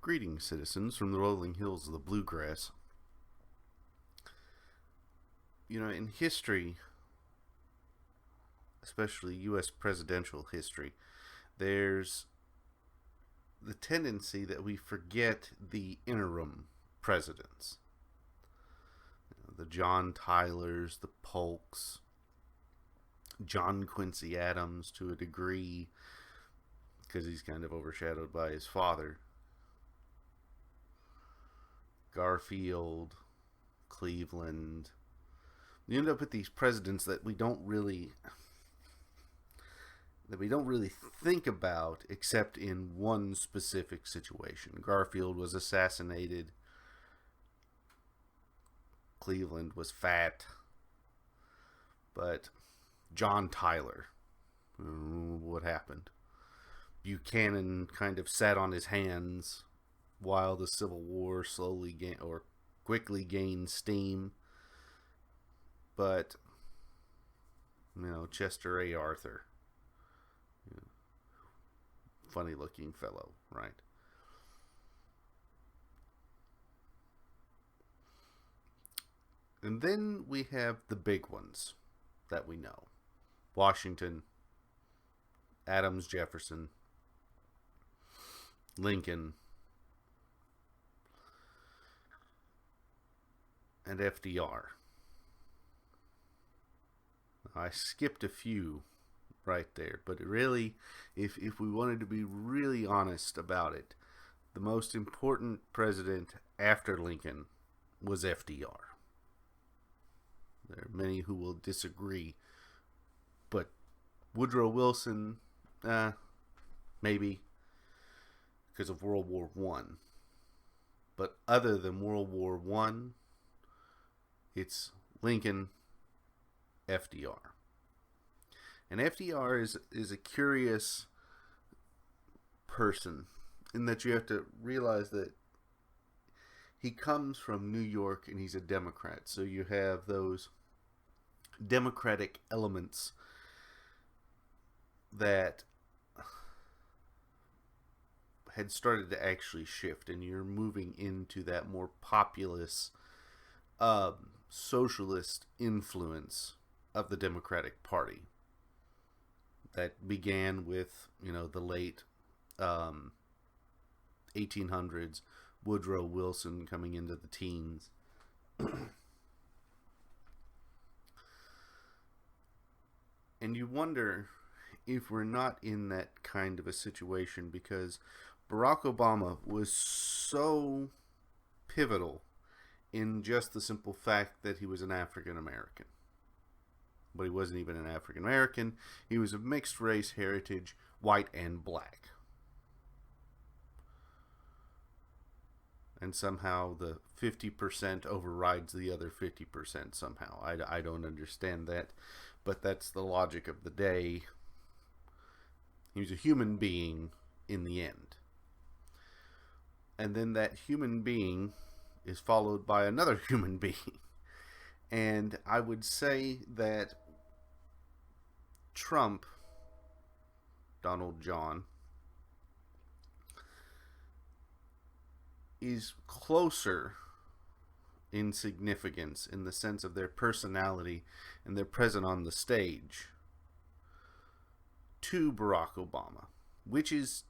Greetings, citizens, from the rolling hills of the bluegrass. You know, in history, especially U.S. presidential history, there's the tendency that we forget the interim presidents. The John Tylers, the Polks, John Quincy Adams to a degree, because he's kind of overshadowed by his father. Garfield, Cleveland. You end up with these presidents that we don't really think about except in one specific situation. Garfield was assassinated. Cleveland was fat. But John Tyler, what happened? Buchanan kind of sat on his hands while the Civil War quickly gained steam. But, Chester A. Arthur, funny looking fellow, right? And then we have the big ones that we know. Washington, Adams, Jefferson, Lincoln, and FDR. I skipped a few right there, but really, if we wanted to be really honest about it, the most important president after Lincoln was FDR. There are many who will disagree, but Woodrow Wilson, maybe because of World War I. But other than World War I, it's Lincoln, FDR. And FDR is a curious person in that you have to realize that he comes from New York and he's a Democrat. So you have those Democratic elements that had started to actually shift, and you're moving into that more populist socialist influence of the Democratic Party that began with, the late 1800s, Woodrow Wilson coming into the teens. And you wonder if we're not in that kind of a situation because Barack Obama was so pivotal in just the simple fact that he was an African American. But he wasn't even an African American. He was of mixed race heritage, white and black. And somehow the 50% overrides the other 50% somehow. I don't understand that, but that's the logic of the day. He was a human being in the end. And then that human being is followed by another human being. And I would say that Trump, Donald John, is closer in significance in the sense of their personality and their presence on the stage to Barack Obama, which is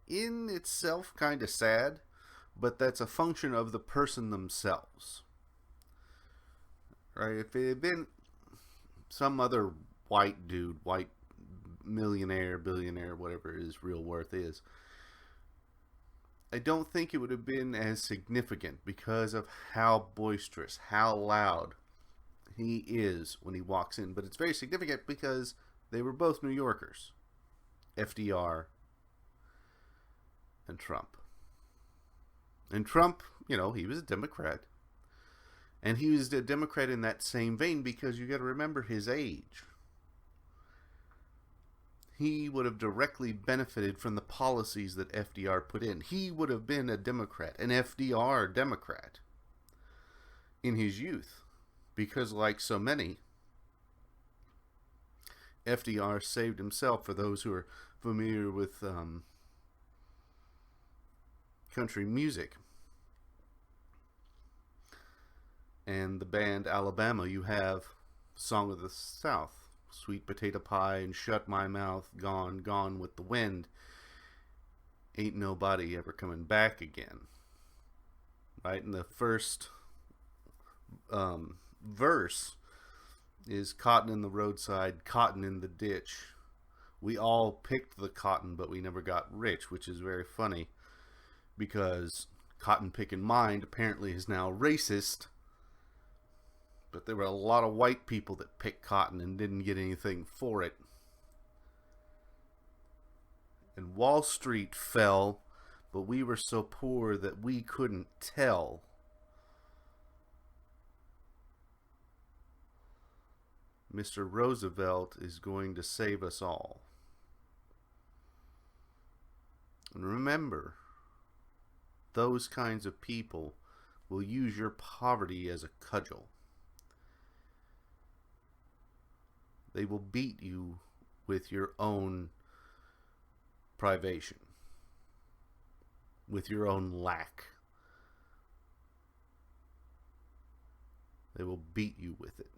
in itself kind of sad, but that's a function of the person themselves. Right? If it had been some other white dude, white millionaire, billionaire, whatever his real worth is, I don't think it would have been as significant because of how boisterous, how loud he is when he walks in. But it's very significant because they were both New Yorkers, FDR and Trump. And Trump, he was a Democrat. And he was a Democrat in that same vein because you got to remember his age. He would have directly benefited from the policies that FDR put in. He would have been a Democrat, an FDR Democrat, in his youth. Because like so many, FDR saved himself. For those who are familiar with country music. And the band Alabama, you have Song of the South, Sweet Potato Pie, and Shut My Mouth, Gone, Gone with the Wind. Ain't Nobody Ever Coming Back Again. Right? And the first verse is cotton in the roadside, cotton in the ditch. We all picked the cotton, but we never got rich, which is very funny because cotton picking mind apparently is now racist. But there were a lot of white people that picked cotton and didn't get anything for it. And Wall Street fell, but we were so poor that we couldn't tell. Mr. Roosevelt is going to save us all. And remember, those kinds of people will use your poverty as a cudgel. They will beat you with your own privation, with your own lack. They will beat you with it.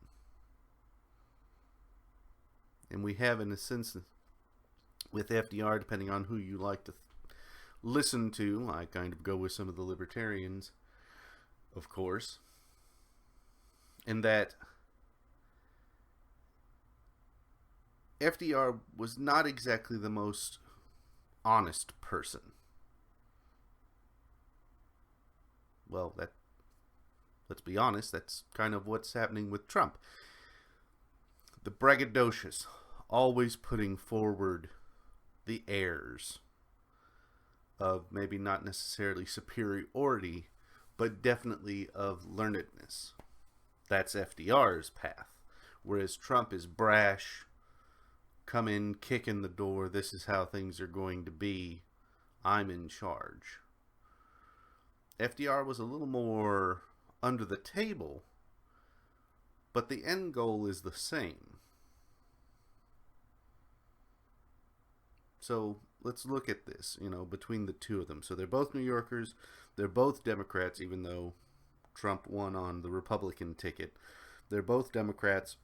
And we have, in a sense, with FDR, depending on who you like to listen to, I kind of go with some of the libertarians, of course, in that FDR was not exactly the most honest person. Well, let's be honest, that's kind of what's happening with Trump. The braggadocious, always putting forward the airs of maybe not necessarily superiority, but definitely of learnedness. That's FDR's path. Whereas Trump is brash, come in, kick in the door, this is how things are going to be, I'm in charge. FDR was a little more under the table, but the end goal is the same. So let's look at this, between the two of them. So they're both New Yorkers, they're both Democrats, even though Trump won on the Republican ticket. They're both Democrats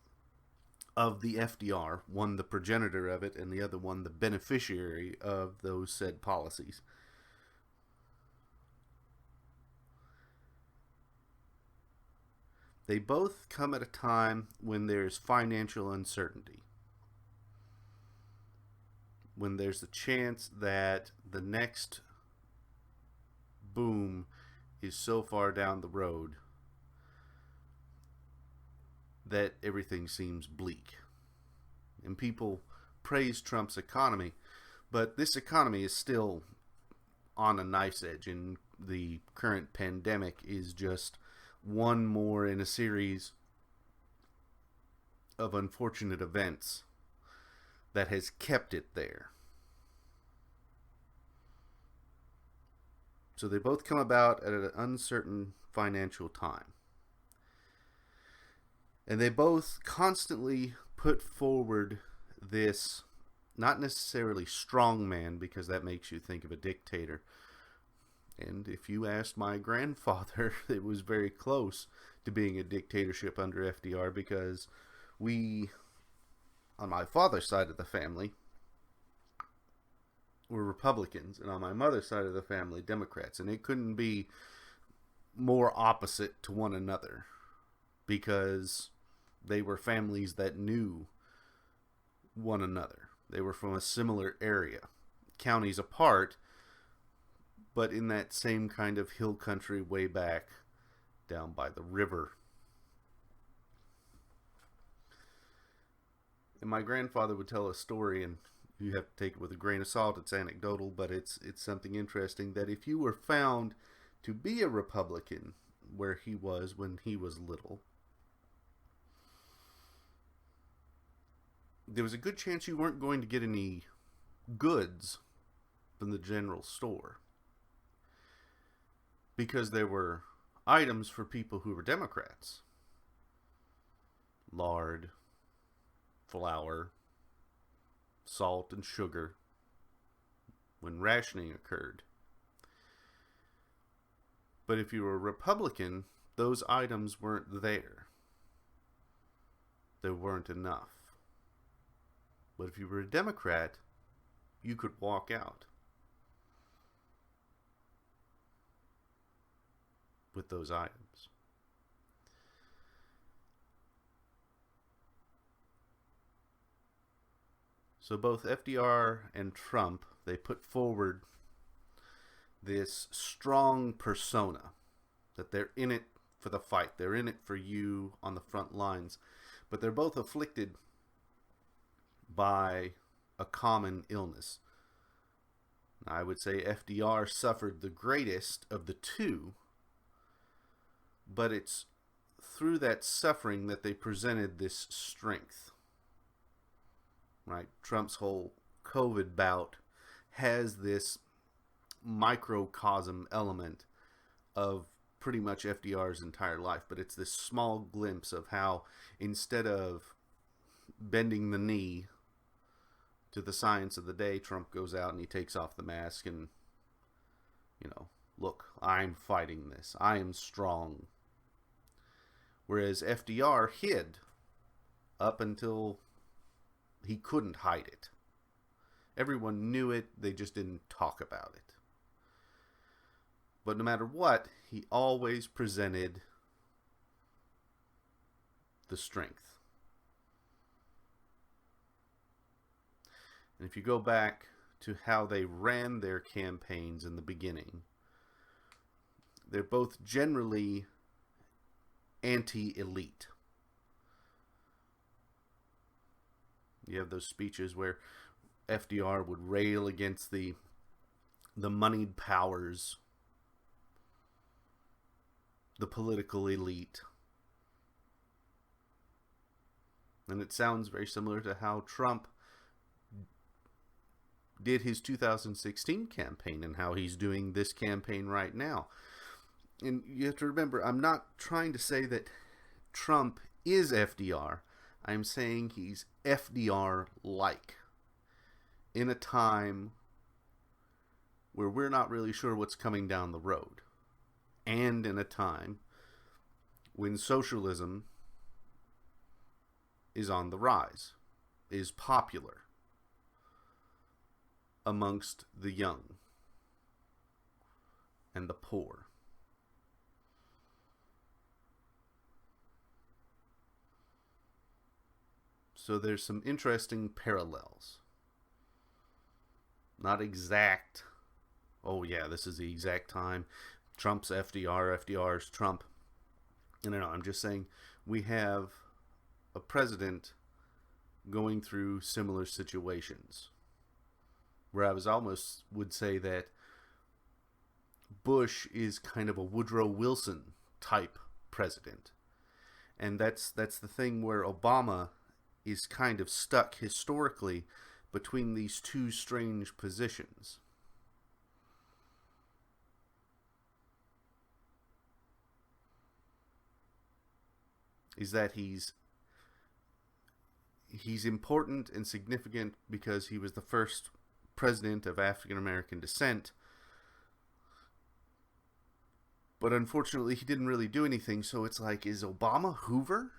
of the FDR, one the progenitor of it, and the other one the beneficiary of those said policies. They both come at a time when there's financial uncertainty, when there's a chance that the next boom is so far down the road that everything seems bleak. And people praise Trump's economy, but this economy is still on a knife's edge, and the current pandemic is just one more in a series of unfortunate events that has kept it there. So they both come about at an uncertain financial time. And they both constantly put forward this, not necessarily strong man, because that makes you think of a dictator. And if you asked my grandfather, it was very close to being a dictatorship under FDR, because we, on my father's side of the family, were Republicans, and on my mother's side of the family, Democrats. And it couldn't be more opposite to one another, because they were families that knew one another. They were from a similar area, counties apart, but in that same kind of hill country way back down by the river. And my grandfather would tell a story, and you have to take it with a grain of salt, it's anecdotal, but it's something interesting, that if you were found to be a Republican where he was when he was little, there was a good chance you weren't going to get any goods from the general store, because there were items for people who were Democrats. Lard, flour, salt, and sugar when rationing occurred. But if you were a Republican, those items weren't there. There weren't enough. But if you were a Democrat, you could walk out with those items. So both FDR and Trump, they put forward this strong persona that they're in it for the fight. They're in it for you on the front lines. But they're both afflicted by a common illness. I would say FDR suffered the greatest of the two, but it's through that suffering that they presented this strength. Right? Trump's whole COVID bout has this microcosm element of pretty much FDR's entire life, but it's this small glimpse of how instead of bending the knee to the science of the day, Trump goes out and he takes off the mask and, look, I'm fighting this. I am strong. Whereas FDR hid up until he couldn't hide it. Everyone knew it, they just didn't talk about it. But no matter what, he always presented the strength. And if you go back to how they ran their campaigns in the beginning, they're both generally anti-elite. You have those speeches where FDR would rail against the moneyed powers, the political elite. And it sounds very similar to how Trump did his 2016 campaign and how he's doing this campaign right now. And you have to remember, I'm not trying to say that Trump is FDR. I'm saying he's FDR-like in a time where we're not really sure what's coming down the road, and in a time when socialism is on the rise, is popular amongst the young and the poor. So there's some interesting parallels. Not exact, oh yeah, this is the exact time. Trump's FDR, FDR's Trump. No, I'm just saying we have a president going through similar situations. Where I was almost would say that Bush is kind of a Woodrow Wilson type president. And that's the thing where Obama is kind of stuck historically between these two strange positions. Is that he's important and significant because he was the first president of African American descent, but unfortunately he didn't really do anything. So it's like, is Obama Hoover?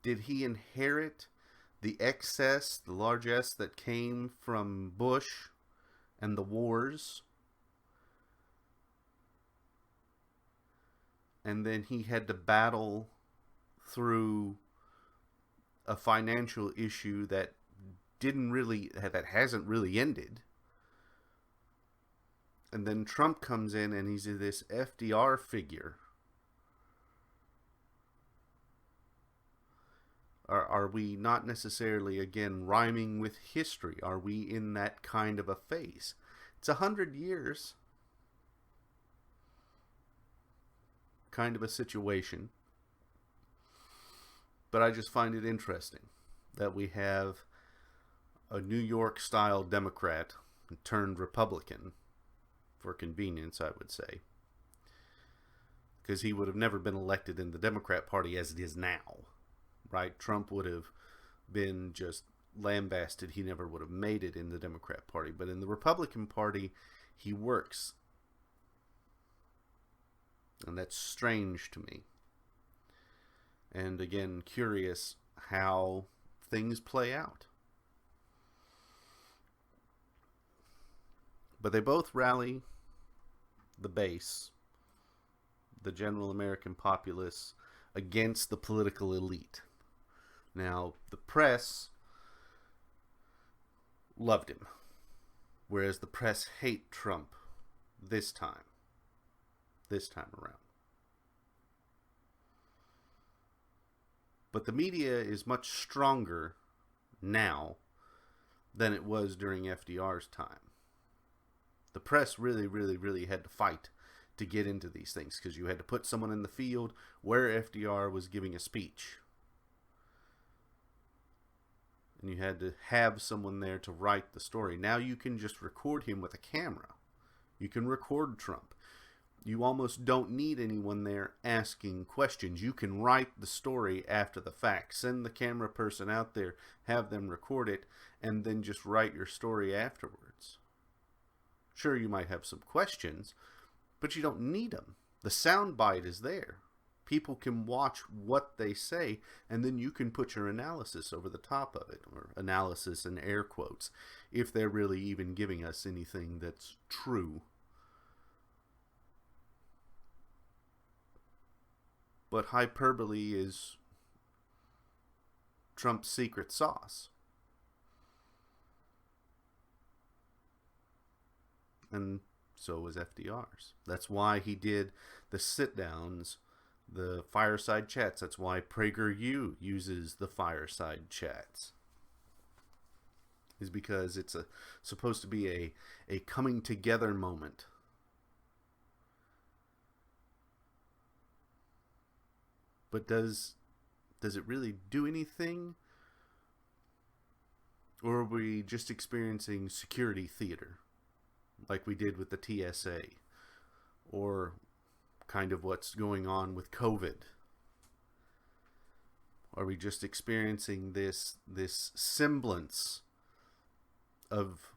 Did he inherit the excess, the largesse that came from Bush and the wars? And then he had to battle through a financial issue that hasn't really ended. And then Trump comes in and he's this FDR figure. Are we not necessarily, again, rhyming with history? Are we in that kind of a phase? It's 100 years. Kind of a situation. But I just find it interesting that we have a New York-style Democrat turned Republican, for convenience, I would say. Because he would have never been elected in the Democrat Party as it is now. Right? Trump would have been just lambasted, he never would have made it in the Democrat Party. But in the Republican Party, he works. And that's strange to me. And again, curious how things play out. But they both rally the base, the general American populace, against the political elite. Now, the press loved him, whereas the press hate Trump this time around. But the media is much stronger now than it was during FDR's time. The press really had to fight to get into these things, because you had to put someone in the field where FDR was giving a speech. And you had to have someone there to write the story. Now you can just record him with a camera. You can record Trump. You almost don't need anyone there asking questions. You can write the story after the fact. Send the camera person out there, have them record it, and then just write your story afterwards. Sure, you might have some questions, but you don't need them. The sound bite is there. People can watch what they say, and then you can put your analysis over the top of it, or analysis in air quotes, if they're really even giving us anything that's true. But hyperbole is Trump's secret sauce. And so was FDR's. That's why he did the sit-downs, the fireside chats. That's why PragerU uses the fireside chats. Is because it's supposed to be a coming together moment. But does it really do anything? Or are we just experiencing security theater, like we did with the TSA? Or kind of what's going on with COVID? Are we just experiencing this semblance of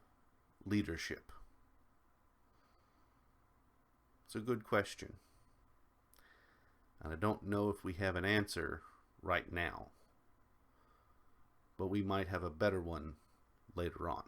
leadership? It's a good question. And I don't know if we have an answer right now, but we might have a better one later on.